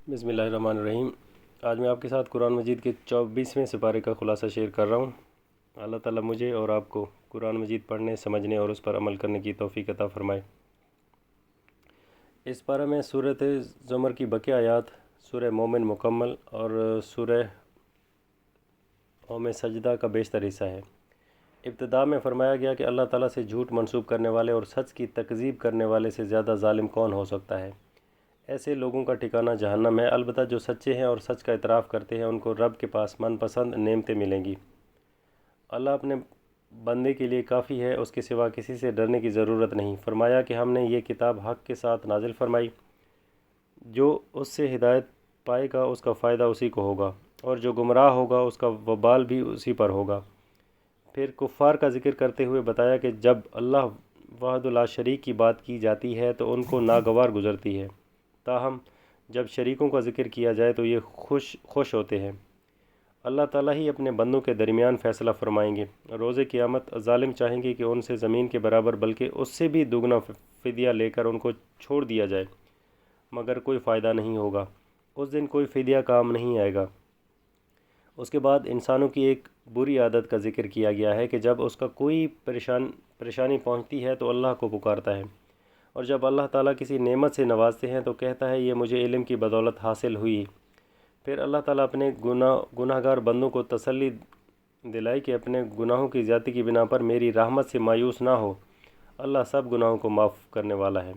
بسم اللہ الرحمن الرحیم۔ آج میں آپ کے ساتھ قرآن مجید کے 24ویں سپارے کا خلاصہ شیئر کر رہا ہوں۔ اللہ تعالیٰ مجھے اور آپ کو قرآن مجید پڑھنے، سمجھنے اور اس پر عمل کرنے کی توفیق عطا فرمائے۔ اس پارہ میں سورۃ زمر کی بقیہ آیات، سورہ مومن مکمل اور سورہ قوم سجدہ کا بیشتر حصہ ہے۔ ابتدا میں فرمایا گیا کہ اللہ تعالیٰ سے جھوٹ منسوب کرنے والے اور سچ کی تکذیب کرنے والے سے زیادہ ظالم کون ہو سکتا ہے؟ ایسے لوگوں کا ٹھکانہ جہنم ہے، البتہ جو سچے ہیں اور سچ کا اعتراف کرتے ہیں ان کو رب کے پاس من پسند نعمتیں ملیں گی۔ اللہ اپنے بندے کے لیے کافی ہے، اس کے سوا کسی سے ڈرنے کی ضرورت نہیں۔ فرمایا کہ ہم نے یہ کتاب حق کے ساتھ نازل فرمائی، جو اس سے ہدایت پائے گا اس کا فائدہ اسی کو ہوگا، اور جو گمراہ ہوگا اس کا وبال بھی اسی پر ہوگا۔ پھر کفار کا ذکر کرتے ہوئے بتایا کہ جب اللہ وحدہ لا شریک کی بات کی جاتی ہے تو ان کو ناگوار گزرتی ہے، تاہم جب شریکوں کا ذکر کیا جائے تو یہ خوش ہوتے ہیں۔ اللہ تعالیٰ ہی اپنے بندوں کے درمیان فیصلہ فرمائیں گے۔ روز قیامت ظالم چاہیں گے کہ ان سے زمین کے برابر بلکہ اس سے بھی دگنا فدیہ لے کر ان کو چھوڑ دیا جائے، مگر کوئی فائدہ نہیں ہوگا۔ اس دن کوئی فدیہ کام نہیں آئے گا۔ اس کے بعد انسانوں کی ایک بری عادت کا ذکر کیا گیا ہے کہ جب اس کا کوئی پریشانی پہنچتی ہے تو اللہ کو پکارتا ہے، اور جب اللہ تعالیٰ کسی نعمت سے نوازتے ہیں تو کہتا ہے یہ مجھے علم کی بدولت حاصل ہوئی۔ پھر اللہ تعالیٰ اپنے گناہ گار بندوں کو تسلی دلائی کہ اپنے گناہوں کی زیادتی کی بنا پر میری رحمت سے مایوس نہ ہو، اللہ سب گناہوں کو معاف کرنے والا ہے،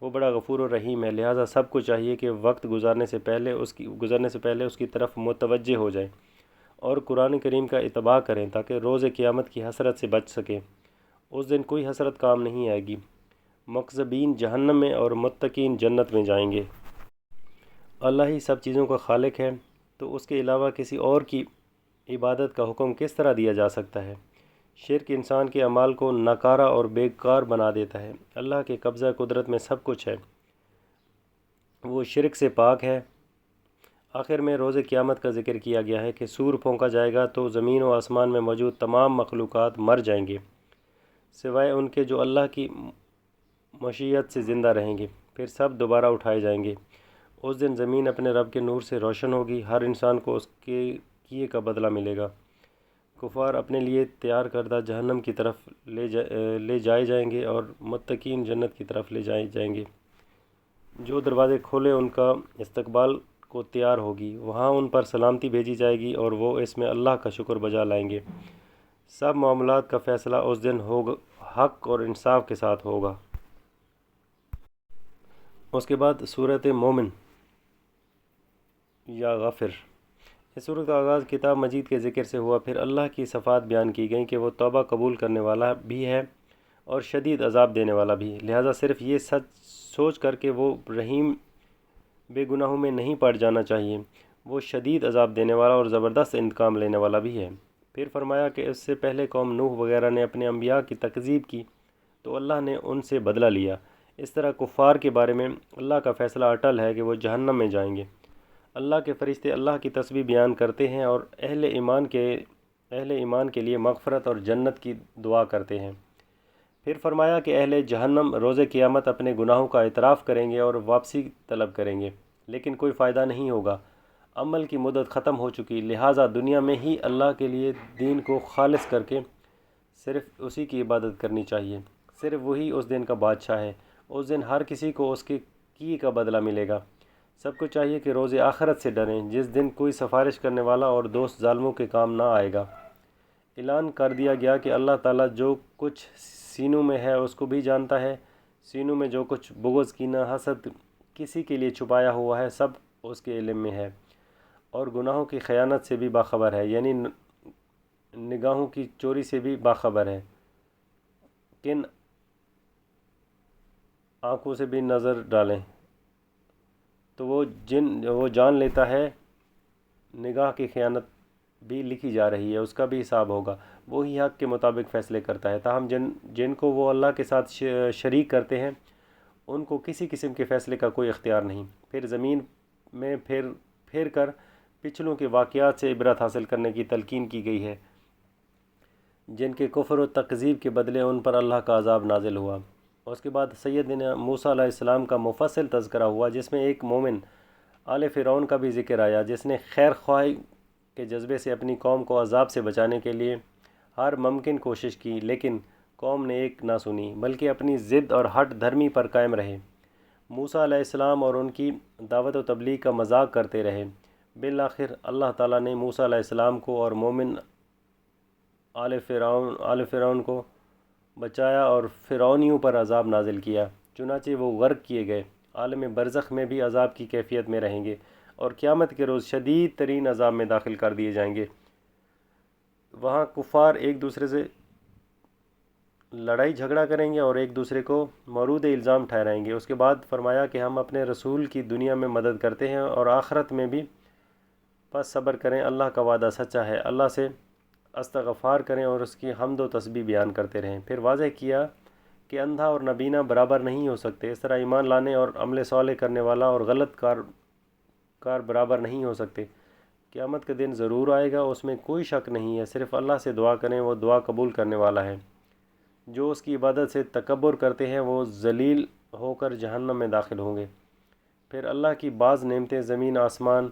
وہ بڑا غفور و رحیم ہے۔ لہٰذا سب کو چاہیے کہ وقت گزرنے سے پہلے اس کی طرف متوجہ ہو جائیں اور قرآن کریم کا اتباع کریں تاکہ روز قیامت کی حسرت سے بچ سکیں۔ اس دن کوئی حسرت کام نہیں آئے گی۔ مکذبین جہنم میں اور متقین جنت میں جائیں گے۔ اللہ ہی سب چیزوں کا خالق ہے، تو اس کے علاوہ کسی اور کی عبادت کا حکم کس طرح دیا جا سکتا ہے؟ شرک انسان کے اعمال کو ناکارہ اور بیکار بنا دیتا ہے۔ اللہ کے قبضہ قدرت میں سب کچھ ہے، وہ شرک سے پاک ہے۔ آخر میں روز قیامت کا ذکر کیا گیا ہے کہ سور پھونکا جائے گا تو زمین و آسمان میں موجود تمام مخلوقات مر جائیں گے، سوائے ان کے جو اللہ کی مشیت سے زندہ رہیں گے، پھر سب دوبارہ اٹھائے جائیں گے۔ اس دن زمین اپنے رب کے نور سے روشن ہوگی، ہر انسان کو اس کے کیے کا بدلہ ملے گا۔ کفار اپنے لیے تیار کردہ جہنم کی طرف لے جائے جائیں گے اور متقین جنت کی طرف لے جائے جائیں گے۔ جو دروازے کھولے ان کا استقبال کو تیار ہوگی، وہاں ان پر سلامتی بھیجی جائے گی اور وہ اس میں اللہ کا شکر بجا لائیں گے۔ سب معاملات کا فیصلہ اس دن حق اور انصاف کے ساتھ ہوگا۔ اس کے بعد سورۃ مومن یا غافر۔ اس سورت کا آغاز کتاب مجید کے ذکر سے ہوا، پھر اللہ کی صفات بیان کی گئیں کہ وہ توبہ قبول کرنے والا بھی ہے اور شدید عذاب دینے والا بھی۔ لہٰذا صرف یہ سوچ کر کہ وہ رحیم بے گناہوں میں نہیں پڑ جانا چاہیے، وہ شدید عذاب دینے والا اور زبردست انتقام لینے والا بھی ہے۔ پھر فرمایا کہ اس سے پہلے قوم نوح وغیرہ نے اپنے انبیاء کی تکذیب کی تو اللہ نے ان سے بدلہ لیا۔ اس طرح کفار کے بارے میں اللہ کا فیصلہ اٹل ہے کہ وہ جہنم میں جائیں گے۔ اللہ کے فرشتے اللہ کی تسبیح بیان کرتے ہیں اور اہل ایمان کے لیے مغفرت اور جنت کی دعا کرتے ہیں۔ پھر فرمایا کہ اہل جہنم روز قیامت اپنے گناہوں کا اعتراف کریں گے اور واپسی طلب کریں گے، لیکن کوئی فائدہ نہیں ہوگا، عمل کی مدت ختم ہو چکی۔ لہٰذا دنیا میں ہی اللہ کے لیے دین کو خالص کر کے صرف اسی کی عبادت کرنی چاہیے۔ صرف وہی اس دن کا بادشاہ ہے۔ اس دن ہر کسی کو اس کے کیے کا بدلہ ملے گا۔ سب کو چاہیے کہ روز آخرت سے ڈریں، جس دن کوئی سفارش کرنے والا اور دوست ظالموں کے کام نہ آئے گا۔ اعلان کر دیا گیا کہ اللہ تعالیٰ جو کچھ سینوں میں ہے اس کو بھی جانتا ہے۔ سینوں میں جو کچھ بغض، کینہ، حسد کسی کے لیے چھپایا ہوا ہے، سب اس کے علم میں ہے، اور گناہوں کی خیانت سے بھی باخبر ہے، یعنی نگاہوں کی چوری سے بھی باخبر ہے، کن آنکھوں سے بھی نظر ڈالیں تو وہ جان لیتا ہے نگاہ کی خیانت بھی لکھی جا رہی ہے، اس کا بھی حساب ہوگا۔ وہی حق کے مطابق فیصلے کرتا ہے، تاہم جن کو وہ اللہ کے ساتھ شریک کرتے ہیں ان کو کسی قسم کے فیصلے کا کوئی اختیار نہیں۔ پھر زمین میں پھر کر پچھلوں کے واقعات سے عبرت حاصل کرنے کی تلقین کی گئی ہے، جن کے کفر و تکذیب کے بدلے ان پر اللہ کا عذاب نازل ہوا۔ اس کے بعد سیدنا موسیٰ علیہ السلام کا مفصل تذکرہ ہوا، جس میں ایک مومن آل فرعون کا بھی ذکر آیا، جس نے خیر خواہی کے جذبے سے اپنی قوم کو عذاب سے بچانے کے لیے ہر ممکن کوشش کی، لیکن قوم نے ایک نہ سنی بلکہ اپنی ضد اور ہٹ دھرمی پر قائم رہے۔ موسیٰ علیہ السلام اور ان کی دعوت و تبلیغ کا مذاق کرتے رہے۔ بالآخر اللہ تعالیٰ نے موسیٰ علیہ السلام کو اور مومن آل فرعون کو بچایا اور فرعونیوں پر عذاب نازل کیا، چنانچہ وہ غرق کیے گئے۔ عالم برزخ میں بھی عذاب کی کیفیت میں رہیں گے اور قیامت کے روز شدید ترین عذاب میں داخل کر دیے جائیں گے۔ وہاں کفار ایک دوسرے سے لڑائی جھگڑا کریں گے اور ایک دوسرے کو مورود الزام ٹھہرائیں گے۔ اس کے بعد فرمایا کہ ہم اپنے رسول کی دنیا میں مدد کرتے ہیں اور آخرت میں بھی، پس صبر کریں، اللہ کا وعدہ سچا ہے۔ اللہ سے استغفار کریں اور اس کی حمد و تسبیح بیان کرتے رہیں۔ پھر واضح کیا کہ اندھا اور نابینا برابر نہیں ہو سکتے، اس طرح ایمان لانے اور عمل صالح کرنے والا اور غلط کار برابر نہیں ہو سکتے۔ قیامت کا دن ضرور آئے گا، اس میں کوئی شک نہیں ہے، صرف اللہ سے دعا کریں، وہ دعا قبول کرنے والا ہے۔ جو اس کی عبادت سے تکبر کرتے ہیں وہ ذلیل ہو کر جہنم میں داخل ہوں گے۔ پھر اللہ کی بعض نعمتیں زمین آسمان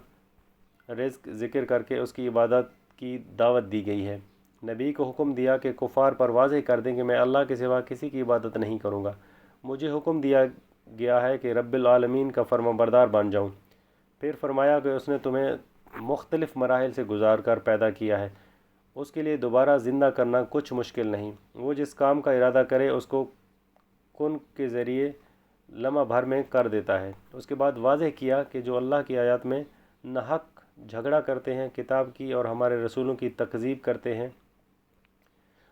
رزق ذکر کر کے اس کی عبادت کی دعوت دی گئی ہے۔ نبی کو حکم دیا کہ کفار پر واضح کر دیں کہ میں اللہ کے سوا کسی کی عبادت نہیں کروں گا، مجھے حکم دیا گیا ہے کہ رب العالمین کا فرما بردار بن جاؤں۔ پھر فرمایا کہ اس نے تمہیں مختلف مراحل سے گزار کر پیدا کیا ہے، اس کے لیے دوبارہ زندہ کرنا کچھ مشکل نہیں۔ وہ جس کام کا ارادہ کرے اس کو کن کے ذریعے لمحہ بھر میں کر دیتا ہے۔ اس کے بعد واضح کیا کہ جو اللہ کی آیات میں ناحق جھگڑا کرتے ہیں، کتاب کی اور ہمارے رسولوں کی تکذیب کرتے ہیں،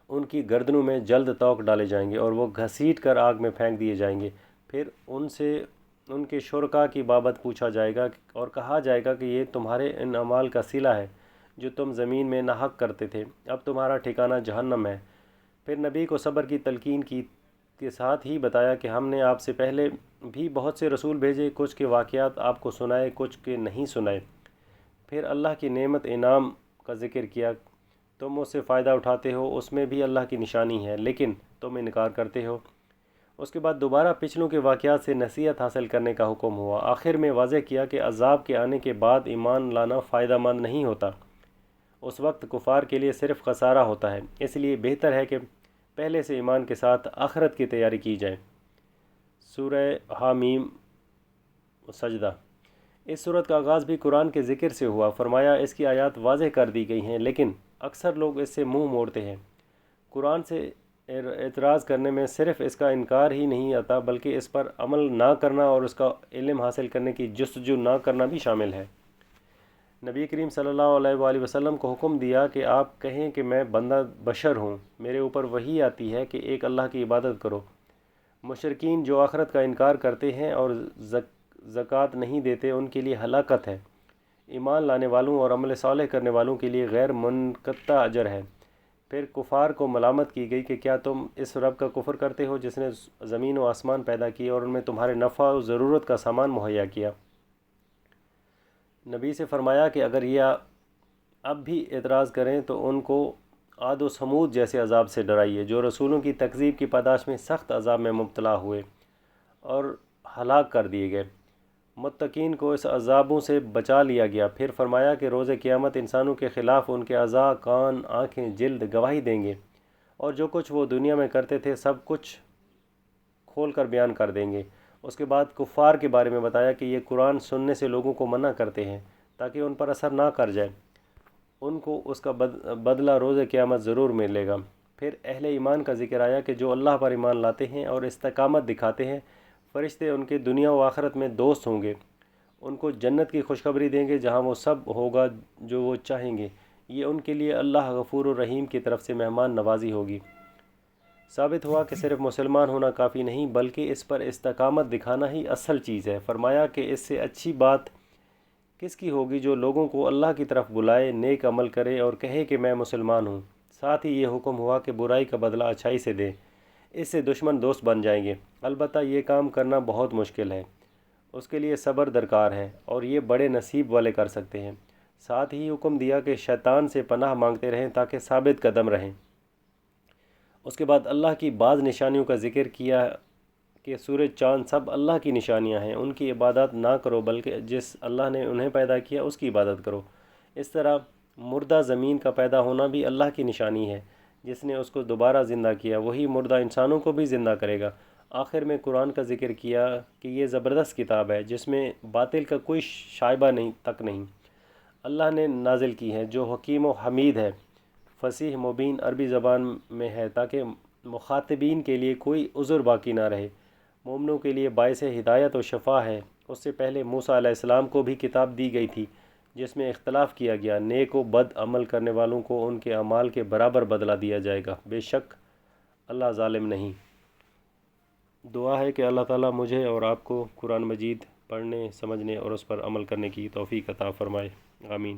ان کی گردنوں میں جلد توق ڈالے جائیں گے اور وہ گھسیٹ کر آگ میں پھینک دیے جائیں گے۔ پھر ان سے ان کے شرکاء کی بابت پوچھا جائے گا اور کہا جائے گا کہ یہ تمہارے ان اعمال کا صلہ ہے جو تم زمین میں ناحق کرتے تھے، اب تمہارا ٹھکانہ جہنم ہے۔ پھر نبی کو صبر کی تلقین کے ساتھ ہی بتایا کہ ہم نے آپ سے پہلے بھی بہت سے رسول بھیجے، کچھ کے واقعات آپ کو سنائے، کچھ کے نہیں سنائے۔ پھر اللہ کی نعمت انعام کا ذکر کیا، تم اس سے فائدہ اٹھاتے ہو، اس میں بھی اللہ کی نشانی ہے، لیکن تم انکار کرتے ہو۔ اس کے بعد دوبارہ پچھلوں کے واقعات سے نصیحت حاصل کرنے کا حکم ہوا۔ آخر میں واضح کیا کہ عذاب کے آنے کے بعد ایمان لانا فائدہ مند نہیں ہوتا، اس وقت کفار کے لیے صرف خسارہ ہوتا ہے، اس لیے بہتر ہے کہ پہلے سے ایمان کے ساتھ آخرت کی تیاری کی جائے۔ سورہ حامیم سجدہ۔ اس صورت کا آغاز بھی قرآن کے ذکر سے ہوا۔ فرمایا اس کی آیات واضح کر دی گئی ہیں، لیکن اکثر لوگ اس سے منہ موڑتے ہیں۔ قرآن سے اعتراض کرنے میں صرف اس کا انکار ہی نہیں آتا، بلکہ اس پر عمل نہ کرنا اور اس کا علم حاصل کرنے کی جستجو نہ کرنا بھی شامل ہے۔ نبی کریم صلی اللہ علیہ وآلہ وسلم کو حکم دیا کہ آپ کہیں کہ میں بندہ بشر ہوں، میرے اوپر وحی آتی ہے کہ ایک اللہ کی عبادت کرو۔ مشرکین جو آخرت کا انکار کرتے ہیں اور زکوٰۃ نہیں دیتے، ان کے لیے ہلاکت ہے۔ ایمان لانے والوں اور عمل صالح کرنے والوں کے لیے غیر منقطع اجر ہے۔ پھر کفار کو ملامت کی گئی کہ کیا تم اس رب کا کفر کرتے ہو جس نے زمین و آسمان پیدا کیے اور ان میں تمہارے نفع و ضرورت کا سامان مہیا کیا۔ نبی سے فرمایا کہ اگر یہ اب بھی اعتراض کریں تو ان کو عاد و ثمود جیسے عذاب سے ڈرائیے، جو رسولوں کی تکذیب کی پاداش میں سخت عذاب میں مبتلا ہوئے اور ہلاک کر دیے گئے۔ متقین کو اس عذابوں سے بچا لیا گیا۔ پھر فرمایا کہ روز قیامت انسانوں کے خلاف ان کے اعضاء، کان، آنکھیں، جلد گواہی دیں گے اور جو کچھ وہ دنیا میں کرتے تھے سب کچھ کھول کر بیان کر دیں گے۔ اس کے بعد کفار کے بارے میں بتایا کہ یہ قرآن سننے سے لوگوں کو منع کرتے ہیں تاکہ ان پر اثر نہ کر جائے، ان کو اس کا بدلہ روز قیامت ضرور ملے گا۔ پھر اہل ایمان کا ذکر آیا کہ جو اللہ پر ایمان لاتے ہیں اور استقامت دکھاتے ہیں، فرشتے ان کے دنیا و آخرت میں دوست ہوں گے، ان کو جنت کی خوشخبری دیں گے جہاں وہ سب ہوگا جو وہ چاہیں گے، یہ ان کے لیے اللہ غفور الرحیم کی طرف سے مہمان نوازی ہوگی۔ ثابت ہوا کہ صرف مسلمان ہونا کافی نہیں بلکہ اس پر استقامت دکھانا ہی اصل چیز ہے۔ فرمایا کہ اس سے اچھی بات کس کی ہوگی جو لوگوں کو اللہ کی طرف بلائے، نیک عمل کرے اور کہے کہ میں مسلمان ہوں۔ ساتھ ہی یہ حکم ہوا کہ برائی کا بدلہ اچھائی سے دے، اس سے دشمن دوست بن جائیں گے۔ البتہ یہ کام کرنا بہت مشکل ہے، اس کے لیے صبر درکار ہے اور یہ بڑے نصیب والے کر سکتے ہیں۔ ساتھ ہی حکم دیا کہ شیطان سے پناہ مانگتے رہیں تاکہ ثابت قدم رہیں۔ اس کے بعد اللہ کی بعض نشانیوں کا ذکر کیا کہ سورج چاند سب اللہ کی نشانیاں ہیں، ان کی عبادت نہ کرو بلکہ جس اللہ نے انہیں پیدا کیا اس کی عبادت کرو۔ اس طرح مردہ زمین کا پیدا ہونا بھی اللہ کی نشانی ہے، جس نے اس کو دوبارہ زندہ کیا وہی مردہ انسانوں کو بھی زندہ کرے گا۔ آخر میں قرآن کا ذکر کیا کہ یہ زبردست کتاب ہے جس میں باطل کا کوئی شائبہ نہیں اللہ نے نازل کی ہے، جو حکیم و حمید ہے، فصیح مبین عربی زبان میں ہے، تاکہ مخاطبین کے لیے کوئی عذر باقی نہ رہے۔ مومنوں کے لیے باعث ہدایت و شفا ہے۔ اس سے پہلے موسیٰ علیہ السلام کو بھی کتاب دی گئی تھی جس میں اختلاف کیا گیا۔ نیک و بد عمل کرنے والوں کو ان کے اعمال کے برابر بدلہ دیا جائے گا، بے شک اللہ ظالم نہیں۔ دعا ہے کہ اللہ تعالیٰ مجھے اور آپ کو قرآن مجید پڑھنے، سمجھنے اور اس پر عمل کرنے کی توفیق عطا فرمائے، آمین۔